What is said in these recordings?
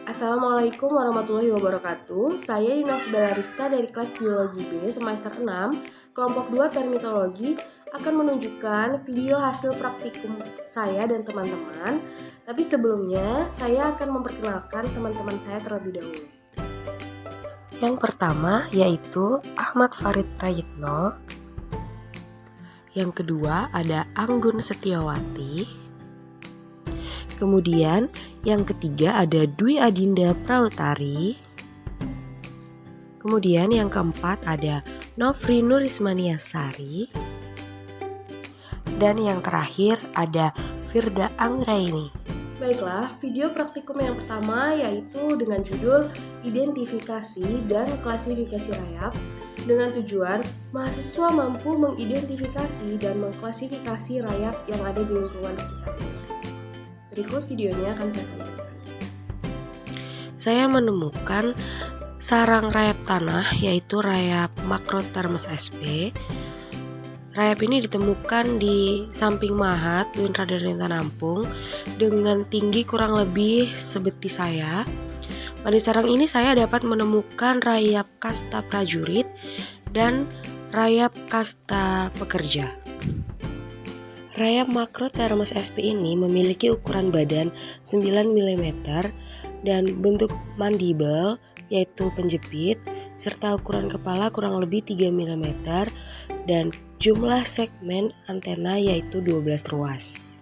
Assalamualaikum warahmatullahi wabarakatuh. Saya Yunaf Belarista dari kelas Biologi B semester 6, kelompok 2 termitologi akan menunjukkan video hasil praktikum saya dan teman-teman. Tapi sebelumnya, saya akan memperkenalkan teman-teman saya terlebih dahulu. Yang pertama yaitu Ahmad Farid Prayitno. Yang kedua ada Anggun Setiawati. Kemudian yang ketiga ada Dwi Adinda Prautari. Kemudian yang keempat ada Nofri Nurismaniasari. Dan yang terakhir ada Firda Anggraini. Baiklah, video praktikum yang pertama yaitu dengan judul Identifikasi dan Klasifikasi Rayap dengan tujuan mahasiswa mampu mengidentifikasi dan mengklasifikasi rayap yang ada di lingkungan sekitarnya. Berikut videonya akan saya tunjukkan. Saya menemukan sarang rayap tanah yaitu rayap Macrothermes sp. Rayap ini ditemukan di samping Mahat UIN Raden Intan Ampung dengan tinggi kurang lebih sebeti saya. Pada sarang ini saya dapat menemukan rayap kasta prajurit dan rayap kasta pekerja. Rayap Macrothermes sp ini memiliki ukuran badan 9 mm dan bentuk mandibel yaitu penjepit serta ukuran kepala kurang lebih 3 mm dan jumlah segmen antena yaitu 12 ruas.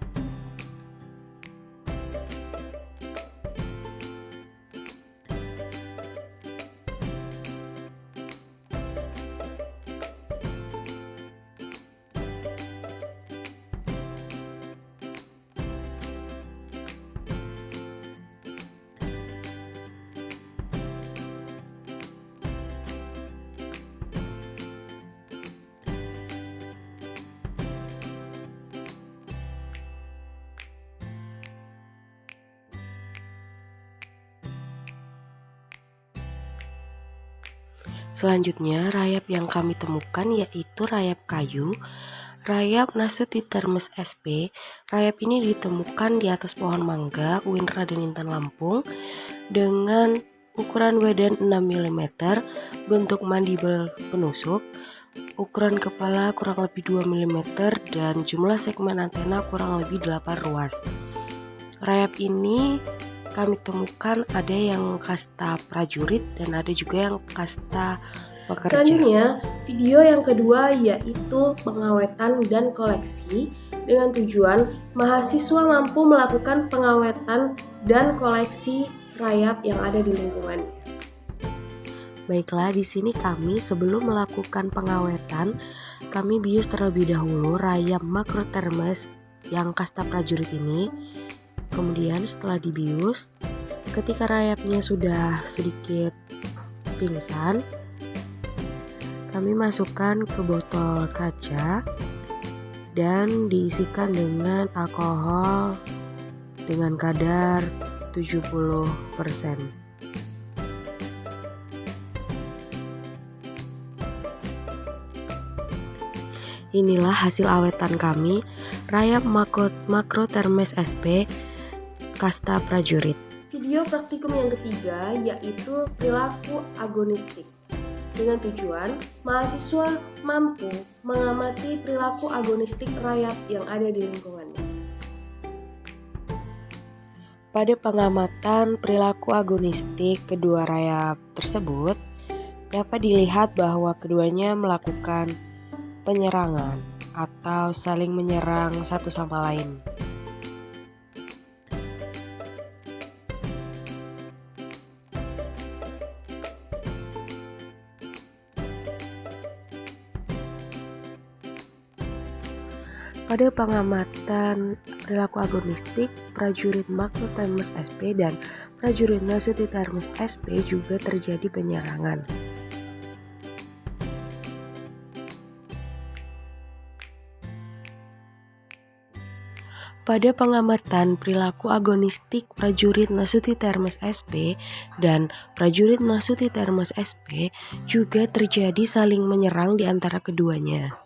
Selanjutnya, rayap yang kami temukan yaitu rayap kayu, rayap Nasutithermes sp. Rayap ini ditemukan di atas pohon mangga UIN Raden Intan Lampung dengan ukuran badan 6 mm, bentuk mandibel penusuk, ukuran kepala kurang lebih 2 mm dan jumlah segmen antena kurang lebih 8 ruas. Rayap ini kami temukan ada yang kasta prajurit dan ada juga yang kasta pekerja. Selanjutnya, video yang kedua yaitu pengawetan dan koleksi dengan tujuan mahasiswa mampu melakukan pengawetan dan koleksi rayap yang ada di lingkungannya. Baiklah, di sini kami sebelum melakukan pengawetan, kami bius terlebih dahulu rayap Macrothermes yang kasta prajurit ini. Kemudian setelah dibius, ketika rayapnya sudah sedikit pingsan, kami masukkan ke botol kaca dan diisikan dengan alkohol dengan kadar 70%. Inilah hasil awetan kami, rayap Macrothermes sp. Kasta prajurit. Video praktikum yang ketiga yaitu perilaku agonistik dengan tujuan mahasiswa mampu mengamati perilaku agonistik rayap yang ada di lingkungannya. Pada pengamatan perilaku agonistik kedua rayap tersebut dapat dilihat bahwa keduanya melakukan penyerangan atau saling menyerang satu sama lain. Pada pengamatan perilaku agonistik, prajurit Macrothermes sp. dan prajurit Nasutithermes sp. juga terjadi penyerangan. Pada pengamatan perilaku agonistik prajurit Nasutithermes sp. dan prajurit Nasutithermes sp. juga terjadi saling menyerang di antara keduanya.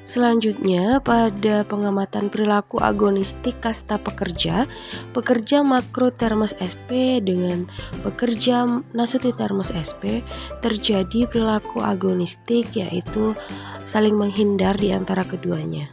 Selanjutnya, pada pengamatan perilaku agonistik kasta pekerja, pekerja makrotermes SP dengan pekerja nasutitermes SP terjadi perilaku agonistik, yaitu saling menghindar di antara keduanya.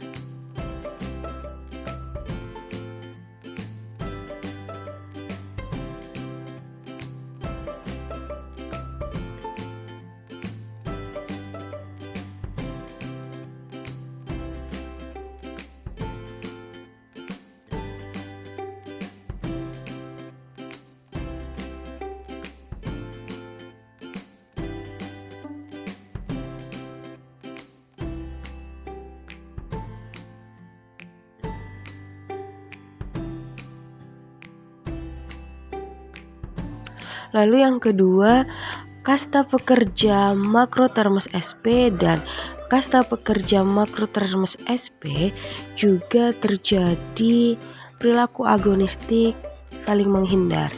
Lalu yang kedua, kasta pekerja makrotermes SP dan kasta pekerja makrotermes SP juga terjadi perilaku agonistik saling menghindar.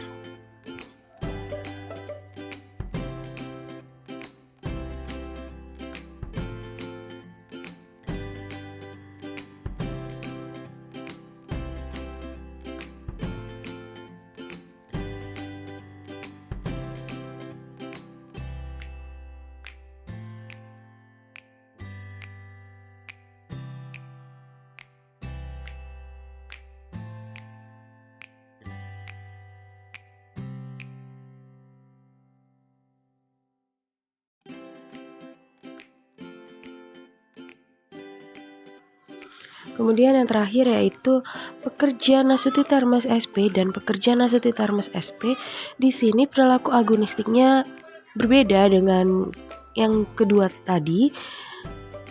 Kemudian yang terakhir yaitu pekerja nasutitermes SP dan pekerja nasutitermes SP. Di sini perilaku agonistiknya berbeda dengan yang kedua tadi,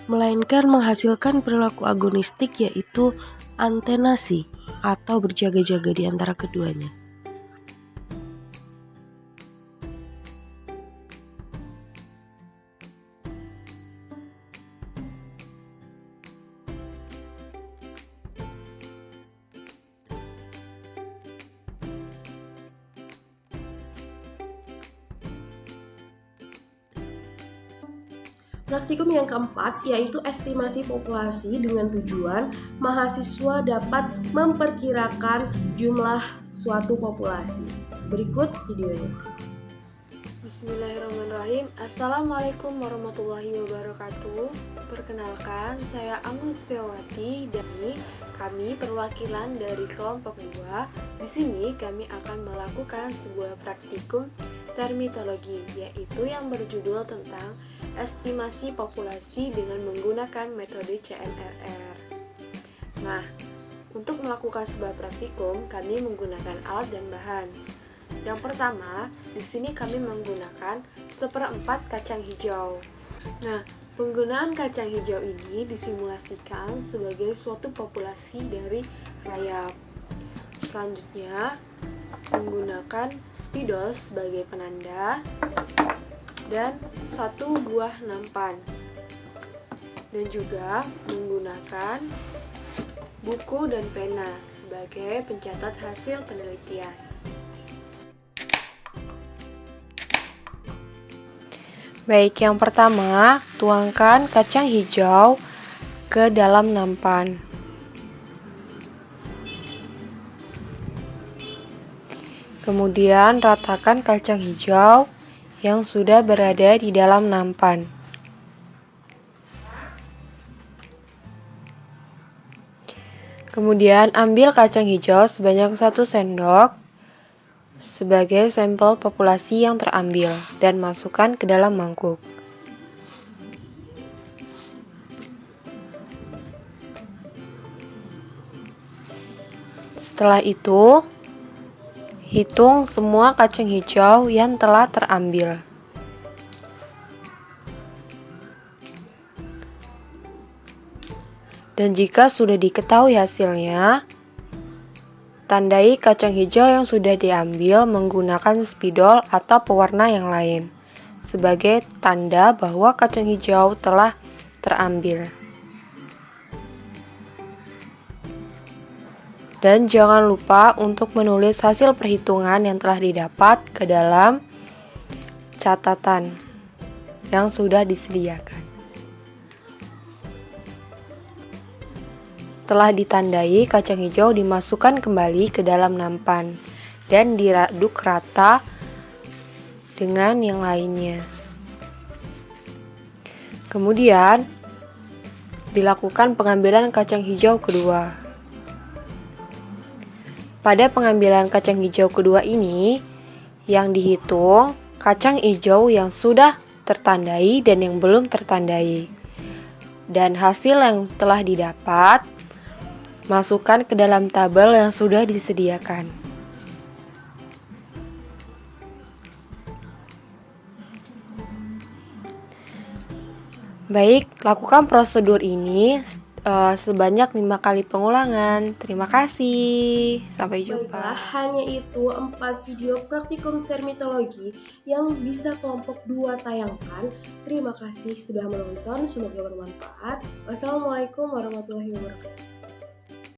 melainkan menghasilkan perilaku agonistik yaitu antenasi atau berjaga-jaga di antara keduanya. Praktikum yang keempat yaitu estimasi populasi dengan tujuan mahasiswa dapat memperkirakan jumlah suatu populasi. Berikut videonya. Bismillahirrahmanirrahim. Assalamualaikum warahmatullahi wabarakatuh. Perkenalkan, saya Amus Setiawati dan kami perwakilan dari kelompok 2. Di sini kami akan melakukan sebuah praktikum termitologi, yaitu yang berjudul tentang estimasi populasi dengan menggunakan metode CNRR. Nah, untuk melakukan sebuah praktikum, kami menggunakan alat dan bahan. Yang pertama, di sini kami menggunakan 1/4 kacang hijau. Nah, penggunaan kacang hijau ini disimulasikan sebagai suatu populasi dari rayap. Selanjutnya, menggunakan spidol sebagai penanda dan 1 buah nampan. Dan juga menggunakan buku dan pena sebagai pencatat hasil penelitian. Baik, yang pertama, tuangkan kacang hijau ke dalam nampan. Kemudian ratakan kacang hijau yang sudah berada di dalam nampan. Kemudian ambil kacang hijau sebanyak 1 sendok sebagai sampel populasi yang terambil dan masukkan ke dalam mangkuk. Setelah itu, hitung semua kacang hijau yang telah terambil. Dan jika sudah diketahui hasilnya, tandai kacang hijau yang sudah diambil menggunakan spidol atau pewarna yang lain sebagai tanda bahwa kacang hijau telah terambil. Dan jangan lupa untuk menulis hasil perhitungan yang telah didapat ke dalam catatan yang sudah disediakan. Setelah ditandai, kacang hijau dimasukkan kembali ke dalam nampan dan diaduk rata dengan yang lainnya. Kemudian, dilakukan pengambilan kacang hijau kedua. Pada pengambilan kacang hijau kedua ini, yang dihitung kacang hijau yang sudah tertandai dan yang belum tertandai. Dan hasil yang telah didapat, masukkan ke dalam tabel yang sudah disediakan. Baik, lakukan prosedur ini sebanyak 5 kali pengulangan. Terima kasih. Sampai jumpa. Baiklah, hanya itu 4 video praktikum termitologi yang bisa kelompok 2 tayangkan. Terima kasih sudah menonton, semoga bermanfaat. Wassalamualaikum warahmatullahi wabarakatuh.